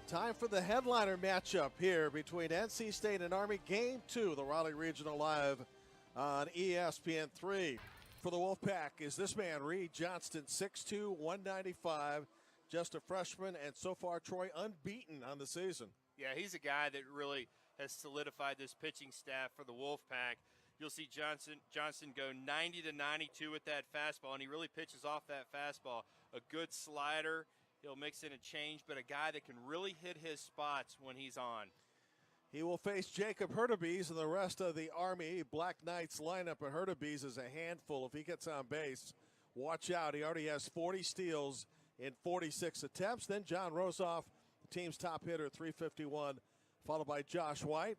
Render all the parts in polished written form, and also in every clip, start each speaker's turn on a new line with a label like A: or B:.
A: Time for the headliner matchup here between NC State and Army. Game 2, the Raleigh Regional Live on ESPN3. For the Wolfpack is this man, Reed Johnston, 6'2", 195, just a freshman, and so far Troy unbeaten on the season.
B: Yeah, he's a guy that really has solidified this pitching staff for the Wolfpack. You'll see Johnston go 90 to 92 with that fastball, and he really pitches off that fastball. A good slider. He'll mix in a change, but a guy that can really hit his spots when he's on.
A: He will face Jacob Hurtubise and the rest of the Army Black Knights lineup. And Hurtubise is a handful if he gets on base. Watch out. He already has 40 steals in 46 attempts. Then John Rosoff, the team's top hitter, 351, followed by Josh White.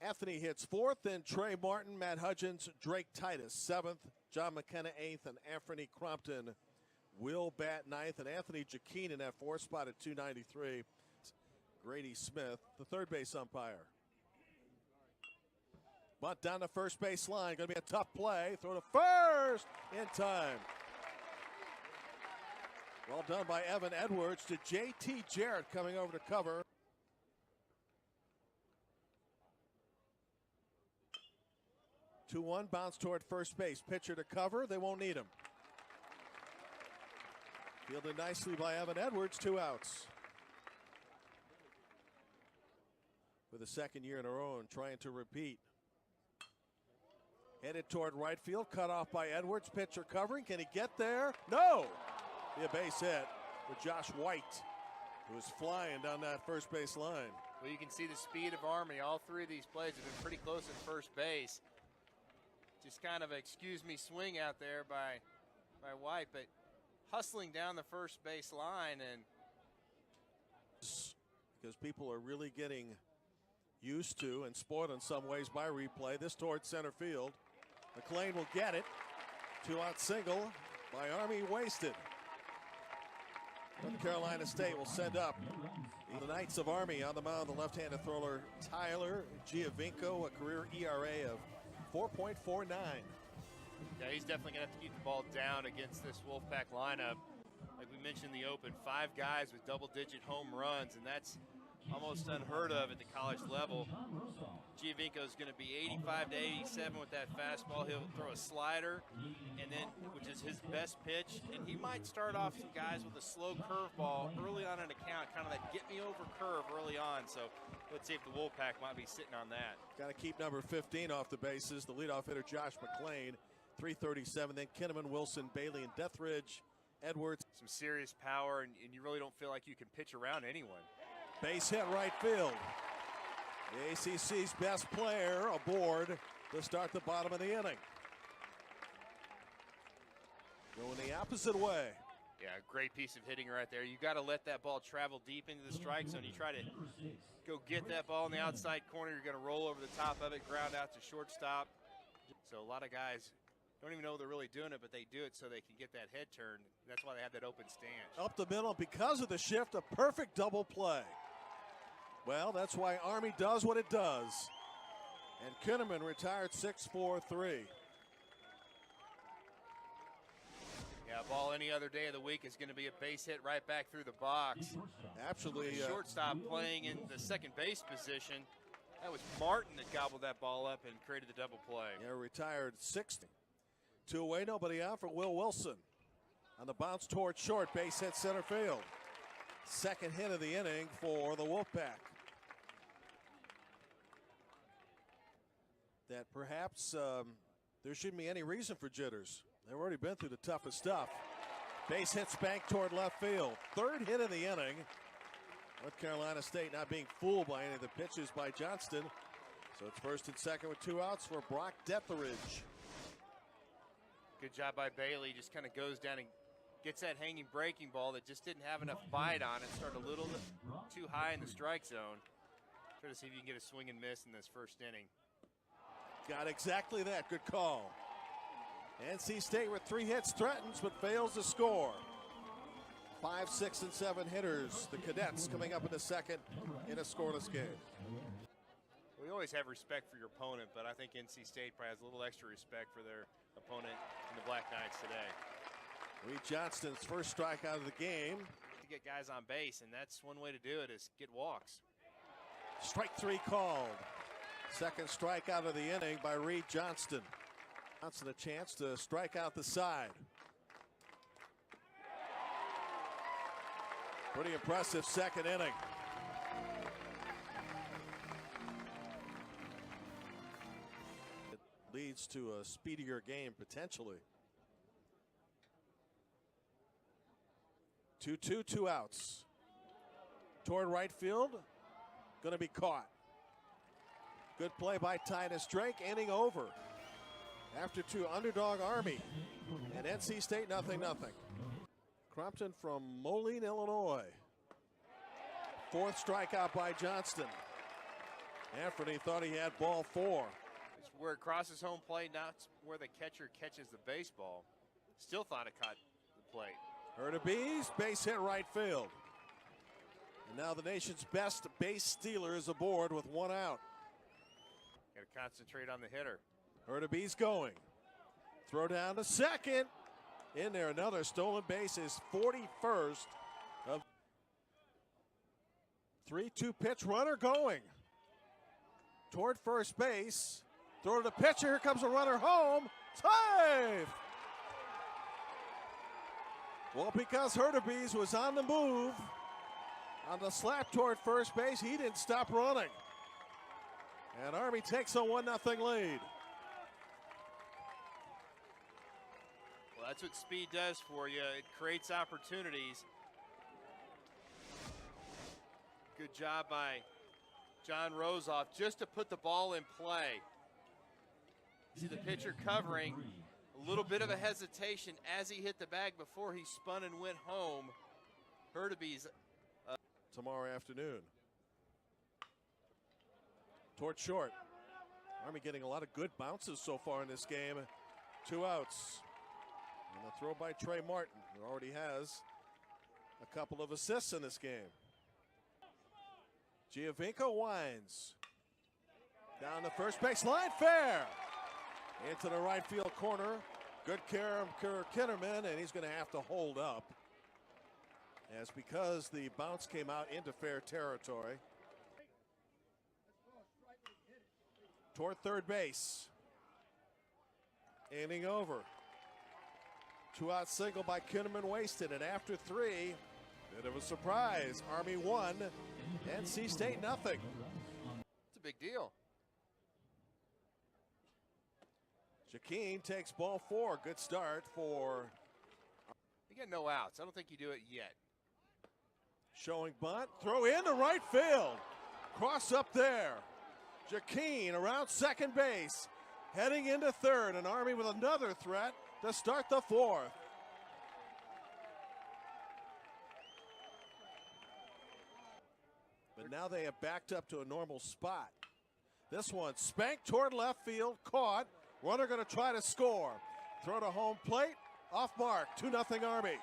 A: Anthony hits 4th, then Trey Martin, Matt Hudgens, Drake Titus 7th, John McKenna 8th, and Anthony Crompton will bat 9th, and Anthony Jaquin in that 4th spot at 293. Grady Smith, the third base umpire. Bunt down the first base line. Going to be a tough play. Throw to first in time. Well done by Evan Edwards to J.T. Jarrett coming over to cover. Two 2-1 bounce toward first base. Pitcher to cover. They won't need him. Fielded nicely by Evan Edwards. 2 outs. For the second year in a row and trying to repeat. Headed toward right field. Cut off by Edwards. Pitcher covering. Can he get there? No! Be a base hit with Josh White, who is flying down that first base line.
B: Well, you can see the speed of Army. All 3 of these plays have been pretty close at first base. Just kind of an excuse me swing out there by White, but hustling down the first base line. And
A: because people are really getting used to and spoiled in some ways by replay. This towards center field. McLean will get it. 2-out single by Army, wasted. North Carolina State will send up the Knights of Army on the mound. The left-handed thrower Tyler Giovinco, a career ERA of 4.49.
B: Yeah, he's definitely going to have to keep the ball down against this Wolfpack lineup. Like we mentioned in the open, 5 guys with double-digit home runs, and that's almost unheard of at the college level. Giovinco is going to be 85 to 87 with that fastball. He'll throw a slider, and then, which is his best pitch, and he might start off some guys with a slow curveball early on in the count, kind of that get-me-over curve early on. So let's see if the Wolfpack might be sitting on that.
A: Got to keep number 15 off the bases. The leadoff hitter, Josh McLean, 337. Then Kinnaman, Wilson, Bailey, and Deathridge. Edwards.
B: Some serious power, and you really don't feel like you can pitch around anyone.
A: Base hit right field. The ACC's best player aboard to start the bottom of the inning. Going the opposite way.
B: Yeah, great piece of hitting right there. You got to let that ball travel deep into the strike zone. You try to go get that ball in the outside corner. You're going to roll over the top of it, ground out to shortstop. So a lot of guys don't even know they're really doing it, but they do it so they can get that head turn. That's why they have that open stance.
A: Up the middle, because of the shift, a perfect double play. Well, that's why Army does what it does. And Kinnaman retired 6-4-3.
B: Yeah, a ball any other day of the week is going to be a base hit right back through the box.
A: Absolutely.
B: Shortstop playing in the second base position. That was Martin that gobbled that ball up and created the double play.
A: Yeah, retired 60. 2 away, nobody out for Will Wilson. On the bounce toward short, base hit center field. Second hit of the inning for the Wolfpack. That perhaps there shouldn't be any reason for jitters. They've already been through the toughest stuff. Base hit spanked toward left field. Third hit of the inning. North Carolina State not being fooled by any of the pitches by Johnston. So it's first and second with 2 outs for Brock Deathridge.
B: Good job by Bailey. Just kind of goes down and gets that hanging breaking ball that just didn't have enough bite on it. Started a little too high in the strike zone. Try to see if you can get a swing and miss in this first inning.
A: Got exactly that. Good call. NC State with 3 hits threatens but fails to score. 5, 6, and 7 hitters. The Cadets coming up in the second in a scoreless game.
B: We always have respect for your opponent, but I think NC State probably has a little extra respect for their opponent in the Black Knights today.
A: Reed Johnston's first strikeout of the game.
B: to get guys on base, and that's one way to do it is get walks.
A: Strike three called. Second strikeout of the inning by Reed Johnston. Johnson a chance to strike out the side. Pretty impressive second inning. It leads to a speedier game potentially. 2-2, 2 outs. Toward right field. Going to be caught. Good play by Titus Drake. Inning over. After two, underdog Army. And NC State 0-0. Crompton from Moline, Illinois. Fourth strikeout by Johnston. Anthony thought he had ball four.
B: It's where it crosses home plate, not where the catcher catches the baseball. Still thought it caught the plate.
A: Hurtubise, base hit right field. And now the nation's best base stealer is aboard with one out.
B: Got to concentrate on the hitter.
A: Hurtubise going. Throw down to second. In there, another stolen base, his 41st of 3-2 pitch, runner going toward first base. Throw to the pitcher. Here comes a runner home. Save! Well, because Hurtubise was on the move on the slap toward first base, he didn't stop running. And Army takes a 1-0 lead.
B: Well, that's what speed does for you. It creates opportunities. Good job by John Rosoff just to put the ball in play. See the pitcher covering. A little bit of a hesitation as he hit the bag before he spun and went home. Hurtubise.
A: Tomorrow afternoon. Toward short. Army getting a lot of good bounces so far in this game. 2 outs. And a throw by Trey Martin, who already has a couple of assists in this game. Giovinco winds. Down the first base line, fair. Into the right field corner. Good care of Kinnerman, and he's going to have to hold up. As because the bounce came out into fair territory. Toward third base. Inning over. 2-out single by Kinnerman wasted, and after three, bit of a surprise. Army 1, NC State 0.
B: It's a big deal.
A: Jaquin takes ball 4. Good start for.
B: You get no outs. I don't think you do it yet.
A: Showing bunt. Throw into right field. Cross up there. Jaquin around second base. Heading into third. And Army with another threat to start the fourth. But now they have backed up to a normal spot. This one spanked toward left field. Caught. Runner going to try to score. Throw to home plate. Off mark. 2-0 Army.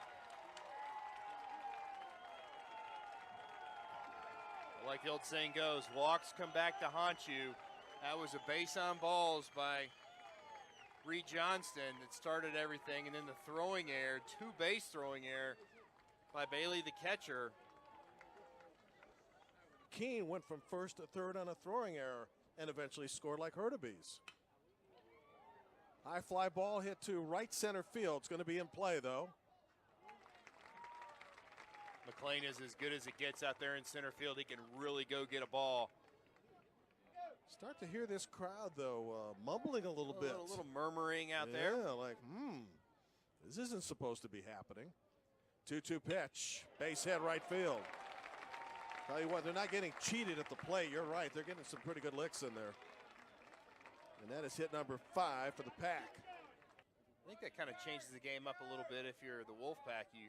B: Like the old saying goes, walks come back to haunt you. That was a base on balls by Reed Johnston that started everything, and then the throwing error, 2 base throwing error by Bailey the catcher.
A: Keene went from first to third on a throwing error and eventually scored like Hurtubise. High fly ball hit to right center field. It's going to be in play though.
B: McLean is as good as it gets out there in center field. He can really go get a ball.
A: Start to hear this crowd though mumbling a little bit.
B: A little murmuring out there.
A: Yeah, like, this isn't supposed to be happening. 2-2 pitch. Base hit right field. Tell you what, they're not getting cheated at the plate. You're right. They're getting some pretty good licks in there. And that is hit number 5 for the Pack.
B: I think that kind of changes the game up a little bit. If you're the Wolfpack, you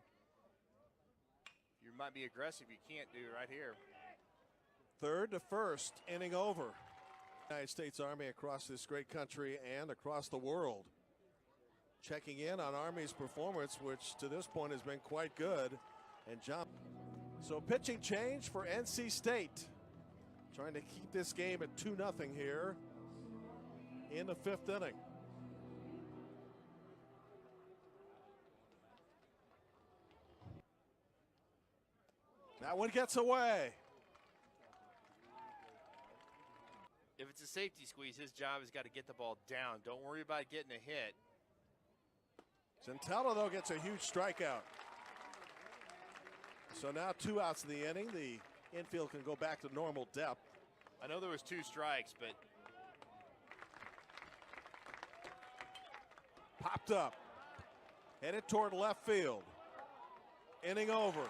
B: might be aggressive. You can't do right here.
A: Third to first, inning over. United States Army across this great country and across the world. Checking in on Army's performance, which to this point has been quite good. And John. So pitching change for NC State. Trying to keep this game at 2-0 here in the 5th inning. That one gets away.
B: If it's a safety squeeze, his job has got to get the ball down. Don't worry about getting a hit.
A: Centella, though, gets a huge strikeout. So now 2 outs in the inning. The infield can go back to normal depth.
B: I know there was 2 strikes, but
A: popped up. Headed toward left field. Inning over.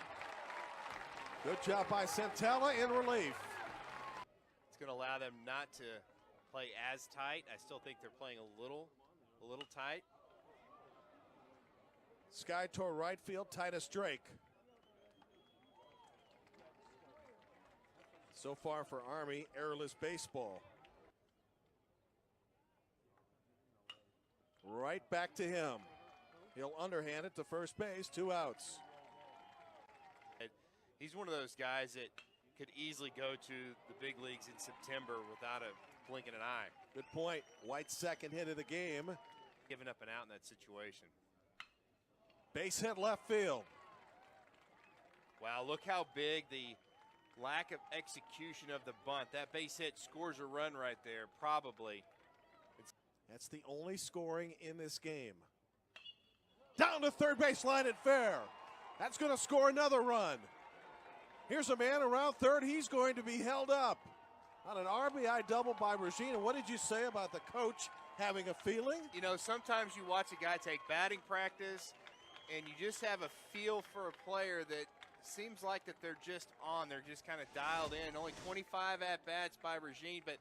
A: Good job by Centella in relief.
B: it's going to allow them not to play as tight. I still think they're playing a little tight.
A: Sky toward right field, Titus Drake. So far for Army, airless baseball. Right back to him. He'll underhand it to first base, 2 outs.
B: He's one of those guys that could easily go to the big leagues in September without a blink of an eye.
A: Good point. White's second hit of the game.
B: Giving up and out in that situation.
A: Base hit left field.
B: Wow, look how big the lack of execution of the bunt. That base hit scores a run right there, probably.
A: That's the only scoring in this game. Down to third base line at fair. That's going to score another run. Here's a man around third. He's going to be held up on an RBI double by Regina. What did you say about the coach having a feeling?
B: You know, sometimes you watch a guy take batting practice and you just have a feel for a player that seems like that they're just on. They're just kind of dialed in. Only 25 at-bats by Regine, but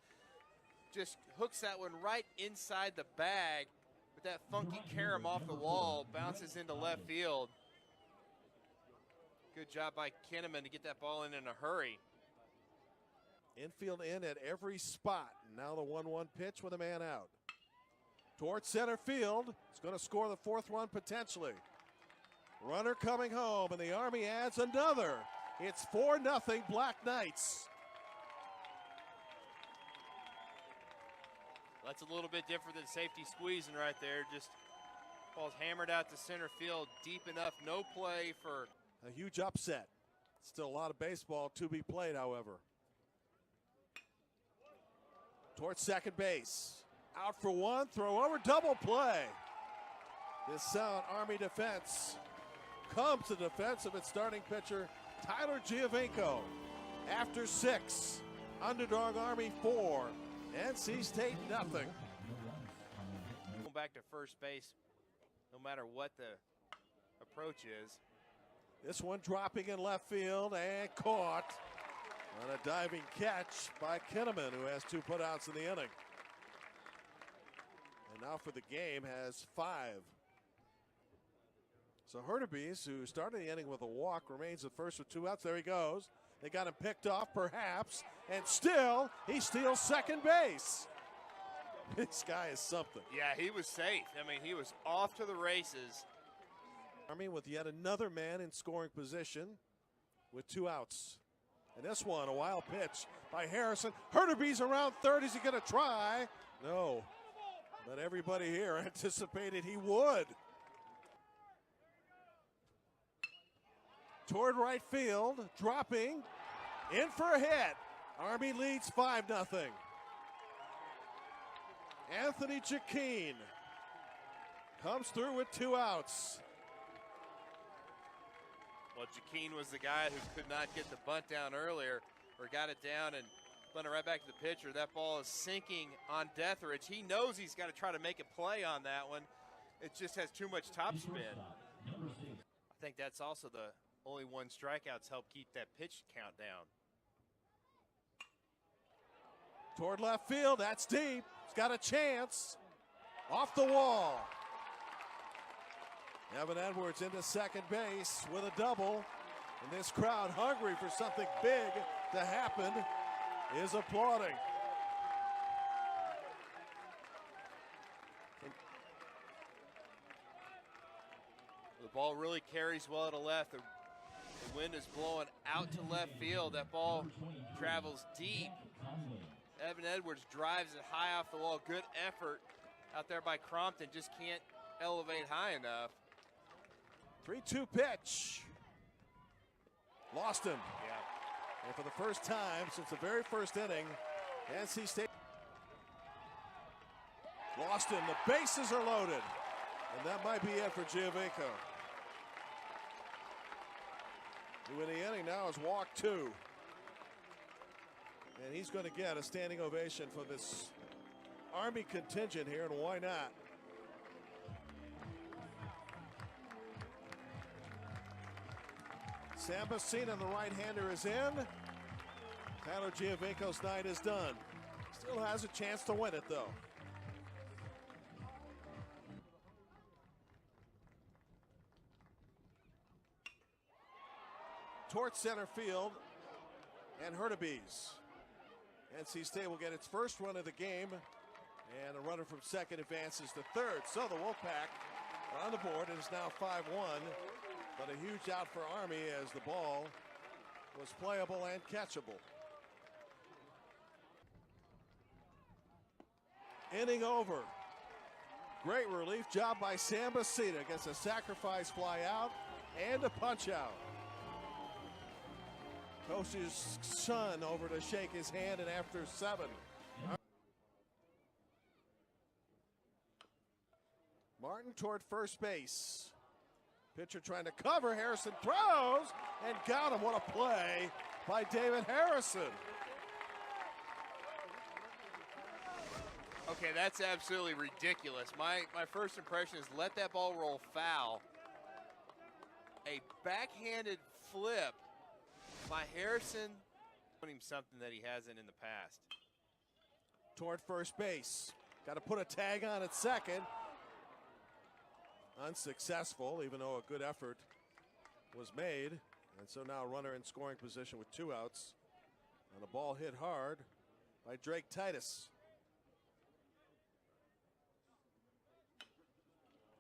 B: just hooks that one right inside the bag with that funky carom off the wall, bounces into left field. Good job by Kinnaman to get that ball in a hurry.
A: Infield in at every spot. Now the 1-1 pitch with a man out. Towards center field. It's going to score the 4th run potentially. Runner coming home, and the Army adds another. It's 4-0 Black Knights.
B: That's a little bit different than safety squeezing right there. Just ball's hammered out to center field, deep enough, no play for
A: a huge upset. Still a lot of baseball to be played, however. Towards second base. Out for one, throw over, double play. This sound Army defense comes to defense of its starting pitcher, Tyler Giovinco. After 6, underdog Army 4, NC State nothing.
B: Going back to first base, no matter what the approach is.
A: This one dropping in left field and caught on a diving catch by Kinnaman, who has 2 putouts in the inning. And now for the game has 5. So Hurtubise, who started the inning with a walk, remains at first with 2 outs. There he goes. They got him picked off, perhaps, and still he steals second base. This guy is something.
B: Yeah, he was safe. I mean, he was off to the races.
A: Army with yet another man in scoring position with 2 outs. And this one, a wild pitch by Harrison. Hurtubise around third. Is he going to try? No. But everybody here anticipated he would. Toward right field, dropping, in for a hit. Army leads 5-0. Anthony Jaquin comes through with 2 outs.
B: Well, Jaquin was the guy who could not get the bunt down earlier, or got it down and put it right back to the pitcher. That ball is sinking on Deathridge. He knows he's got to try to make a play on that one. It just has too much topspin. I think that's also the only 1 strikeouts help keep that pitch count down.
A: Toward left field, that's deep. He's got a chance. Off the wall. Evan Edwards into second base with a double. And this crowd, hungry for something big to happen, is applauding.
B: The ball really carries well to left. The wind is blowing out to left field. That ball travels deep. Evan Edwards drives it high off the wall. Good effort out there by Crompton. Just can't elevate high enough.
A: 3-2 pitch. Lost him.
B: Yeah.
A: And for the first time since the very first inning, NC State lost him. The bases are loaded. And that might be it for Giovinco. Who in the inning now has walked 2. And he's going to get a standing ovation for this Army contingent here, and why not? Sambacina, the right-hander, is in. Tyler Giovinco's night is done. Still has a chance to win it, though. Towards center field, and Hurtubise. NC State will get its first run of the game, and a runner from second advances to third. So the Wolfpack are on the board. It is now 5-1, but a huge out for Army as the ball was playable and catchable. Inning over. Great relief job by Sambacina. Gets a sacrifice fly out and a punch out. Coach's son over to shake his hand, and after 7. Martin toward first base. Pitcher trying to cover. Harrison throws and got him. What a play by David Harrison.
B: Okay, that's absolutely ridiculous. My first impression is let that ball roll foul. A backhanded flip by Harrison, doing something that he hasn't in the past.
A: Toward first base. Got to put a tag on at second. Unsuccessful, even though a good effort was made. And so now runner in scoring position with 2 outs. And the ball hit hard by Drake Titus.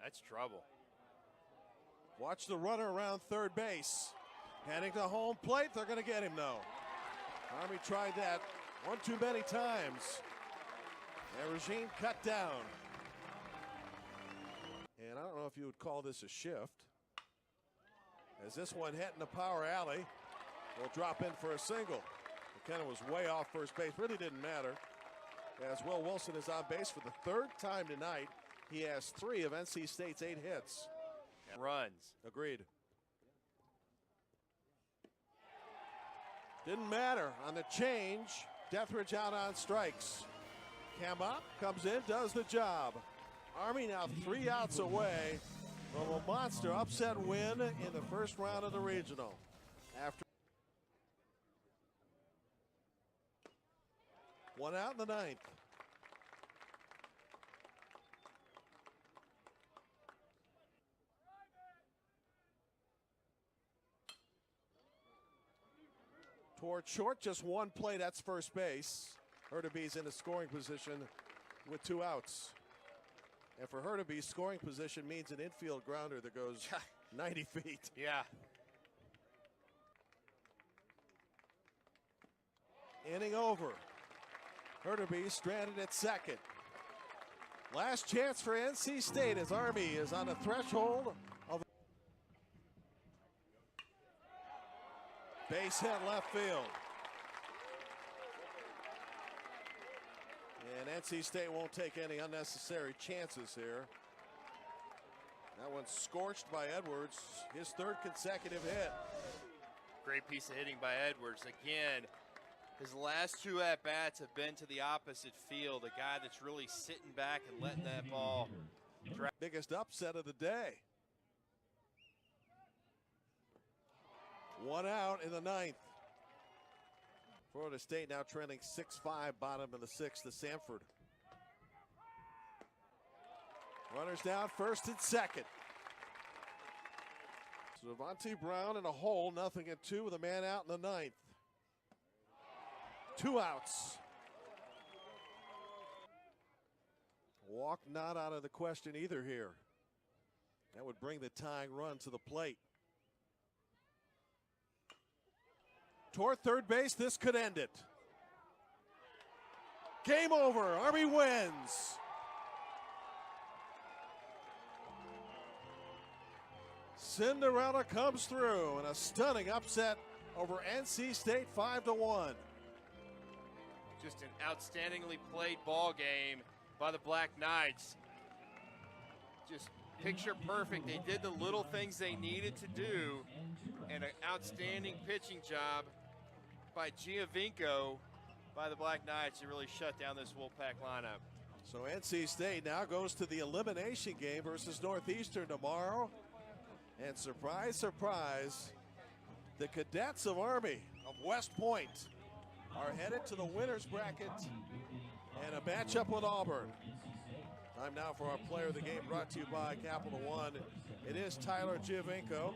B: That's trouble.
A: Watch the runner around third base. Heading to home plate. They're going to get him, though. Army tried that one too many times. And Regine cut down. And I don't know if you would call this a shift, as this one hit in the power alley will drop in for a single. McKenna was way off first base. Really didn't matter, as Will Wilson is on base for the 3rd time tonight. He has 3 of NC State's 8 hits.
B: And runs.
A: Agreed. Didn't matter on the change. Deathridge out on strikes. Kemba comes in, does the job. Army now 3 outs away from a monster upset win in the first round of the regional. After 1 out in the 9th. Toward short, just 1 play, that's first base. Hurtubise in a scoring position with 2 outs. And for Hurtubise, scoring position means an infield grounder that goes 90 feet.
B: Yeah.
A: Inning over. Hurtubise stranded at second. Last chance for NC State as Army is on the threshold of base hit left field. And NC State won't take any unnecessary chances here. That one's scorched by Edwards, his 3rd consecutive hit.
B: Great piece of hitting by Edwards. Again, his last 2 at-bats have been to the opposite field. A guy that's really sitting back and letting that ball drag.
A: Biggest upset of the day. 1 out in the 9th. Florida State now trending 6-5, bottom of the 6th to Samford. Runners down first and second. So Devontae Brown in a hole, 0-2 with a man out in the 9th. 2 outs. Walk not out of the question either here. That would bring the tying run to the plate. Toward third base, this could end it. Game over, Army wins. Cinderella comes through in a stunning upset over NC State 5-1.
B: Just an outstandingly played ball game by the Black Knights. Just picture perfect. They did the little things they needed to do, and an outstanding pitching job by Giovinco by the Black Knights to really shut down this Wolfpack lineup.
A: So NC State now goes to the elimination game versus Northeastern tomorrow. And surprise, surprise, the cadets of Army of West Point are headed to the winner's bracket and a matchup with Auburn. Time now for our player of the game, brought to you by Capital One. It is Tyler Giovinco.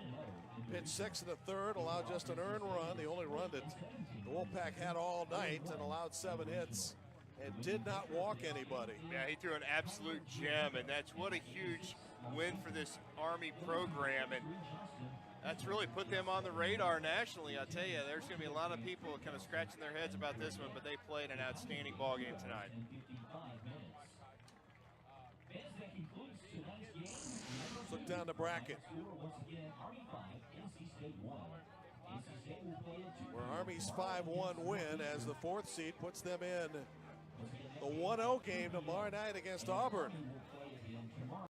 A: Pitched 6 in the third, allowed just an earned run, the only run that the Wolfpack had all night, and allowed 7 hits and did not walk anybody.
B: Yeah, he threw an absolute gem, and that's what a huge win for this Army program. And that's really put them on the radar nationally. I tell you, there's going to be a lot of people kind of scratching their heads about this one, but they played an outstanding ball game tonight.
A: Let's look down the bracket, where Army's 5-1 win as the 4th seed puts them in the 1-0 game tomorrow night against Auburn.